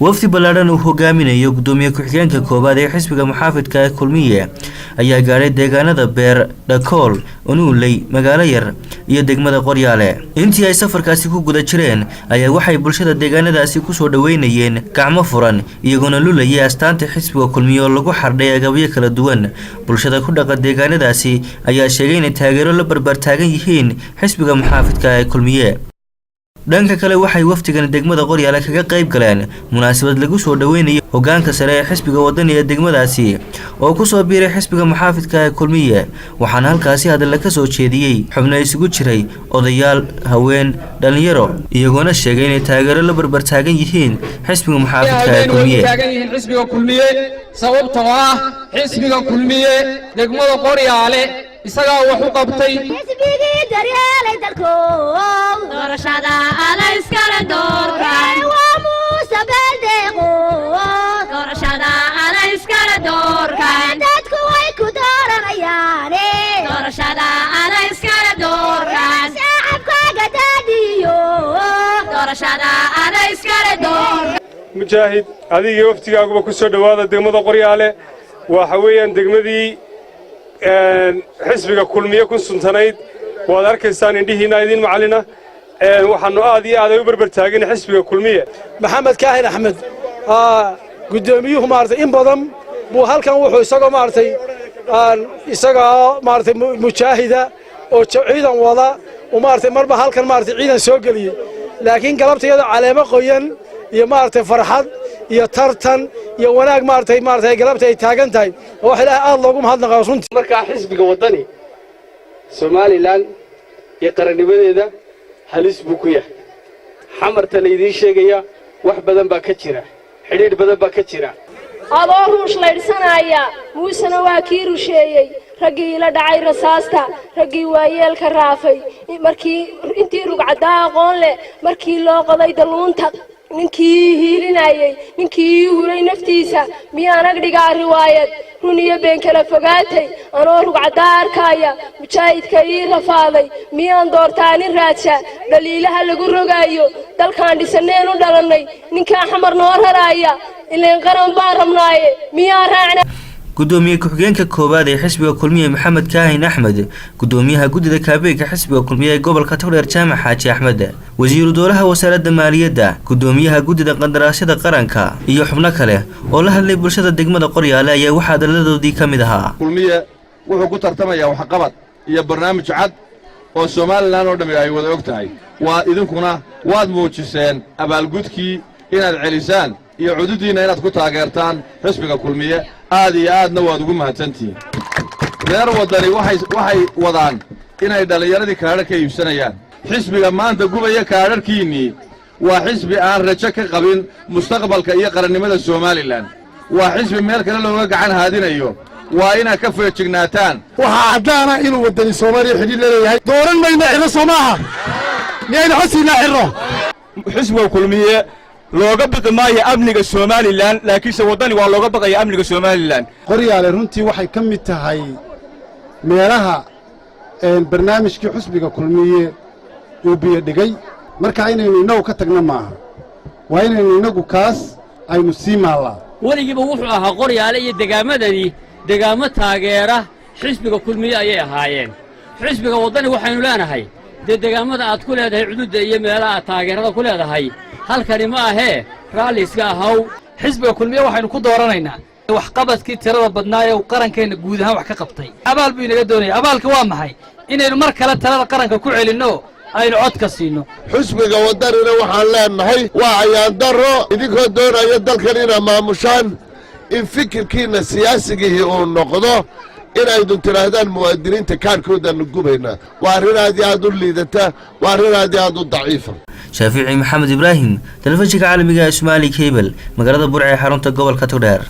wafdi ballaaran uu hogaaminayo gudoomiye ku-xigeenka koobaad ee xisbiga muxaafidka ee kulmiye ayaa gaaray deegaanada beer dhakool unuuley magaalo yar iyo degmada qoryaale intii ay safarkaasi ku guda jireen ayaa waxay bulshada deegaanadaasi kusoo dhaweynayeen gacmo furan iyagoona lulayay astaanta xisbiga kulmiye oo lagu xardhay agabyo kala duwan bulshada ku dhaqan deegaanadaasi ayaa sheegay inay taageero la barbar taagan yihiin xisbiga muxaafidka ee kulmiye dhanka kale waxay wafdigan degmada qoryaale kaga qayb galeen munaasabad lagu soo dhaweynayo hogaanka sare ee xisbiga wadani ee degmadaasi oo ku soo biiray xisbiga muxaafidka ee kulmiye waxaana halkaasi hadalla ka soo jeediyey xubno isugu jiray odayaal haween dhalinyaro iyagoona sheegay inay taageero la barbar taagan yihiin xisbiga muxaafidka ee kulmiye sababtoo ah xisbiga kulmiye degmada qoryaale isagaa wax u qabtay xisbigii daryeelay dalkoow doorashada ala iskala doorkay waa muuse beeldeeqo doorashada ala iskala doorkay dadku way ku dooranayaane doorashada ala iskala doorkay shacabkaaga daadiyo doorashada ala iskala doorkay mujaahid adigii waftigaaguba ku soo dhawaada degmada qoryaale waxa weeyaan degmadii xisbiga kulmiye ku suntanayd waad arkaysaan indhihiina idin macalina waxaanu aad iyo aad ay u barbar taagan xisbiga kulmiye maxamed kaahin axmed gudoomiyuhu maartay in badan buu halkan wuxuu isagoo maartay mujaahida oo ciidan wada oo maartay marba halkan maartay ciidan soo galiyay laakiin galabtayada caleemo qoyan iyo maartay farxad iyo tartan iyo wanaag maartay galabta ay taagan tahay wax ilaahay aad loogu mahadnaqaa runtii marka xisbiga wadani Soomaaliland iyo qarannimadeeda halis buu ku yahay xamarta la idin sheegaya wax badan baa ka jira xiriir badan baa ka jira adoo ruush leedsanaya muusana waa kii rusheeyay raggii la dhacay rasaasta raggii waayeelka raafay markii intii rugcadaa aqoon leh markii loo qoday daluunta ninkii hiilinayay ninkii huray naftiisa miyaan agdhigaa riwaayad runiyo been kala fogaatay anoo rugcadaa arkaya mujaahidka ii rafaaday miyaan doortaanin raadsha dhaliilaha lagu rogaayo dalkaan dhisaneen u dhalannay ninkaa xamar noo raraya ileen qaran baan rabnaaye miyaan raacna gudoomiye ku-xigeenka koobaad ee xisbiga kulmiye maxamed kaahin axmed gudoomiyaha guddida kaabeega xisbiga kulmiye ee gobolka togdheer jaamac xaaji axmed wasiiru dowlaha wasaaradda maaliyadda gudoomiyaha guddida qandaraasyada qaranka iyo xubno kale oo la hadlay bulshada degmada qoryaale ayaa waxaa hadaladoodii ka mid ahaa kulmiye wuxuu ku tartamayaa waxqabad iyo barnaamij cad oo Soomaaliland oo dhammi ay wada og tahay waa idinkuna waad muujiseen abaalgudkii inaad celisaan iyo cududiina inaad ku taageertaan xisbiga kulmiye aad iyo aadna waad ugu mahadsantihiin reer wadani waxay wadaan inay dhalinyaradii kaadhar ka iibsanayaan xisbiga maanta gubaya kaadharkiinnii waa xisbi aan rajo ka qabin mustaqbalka iyo qarannimada Soomaaliland waa xisbi meel kale looga gacan haadinayo waa inaad ka feejignaataan waxaa caddaana inuu wadani Soomaaliya xidhiidh leeyahay dooran mayna cidlo Soomaha miyayna xusina xirro xisbiga kulmiye looga baqi maayo amniga Soomaaliland laakiinse wadani waa looga baqaya amniga Soomaaliland qoryaale runtii waxay ka mid tahay meelaha barnaamijkii xisbiga kulmiye uu biyo dhigay marka inaynu inagu ka tagna maaha waa inaynu inagu kaas aynu sii maallaa weligiiba wuxuu ahaa qoryaale iyo degaamadani degaamo taageera xisbiga kulmiye ayay ahaayeen xisbiga wadani waxaynu leenahay degaamada aad ku leedahay cududda iyo meelaha aad taageerada ku leedahay halkani ma ahee raalli iska ahaw xisbiga kulmiye waxaynu ku dooranaynaa waxqabadkii tirada badnaa ee qarankeenna guud ahaan wax ka qabtay abaal buu inaga doonaya abaalka waa maxay inaynu mar kale talada qaranka ku celinno aynu cod ka siino xisbiga wadanina waxaan leenahay waa ayaandaro idinkoo doonaya dalkan inaa maamushaan in fikirkiinna siyaasigihii uu noqdo inaydun tidhaahdaan muwaadiniinta kaarhkoodaannu gubaynaa waa arrin aad iyo aad u liidata waa arrin aad iyo aad u daciifa shaafici maxamed ibraahim telefishinka caalamiga ee Soomaali Cable magaalada Burco ee xarunta gobolka Togdheer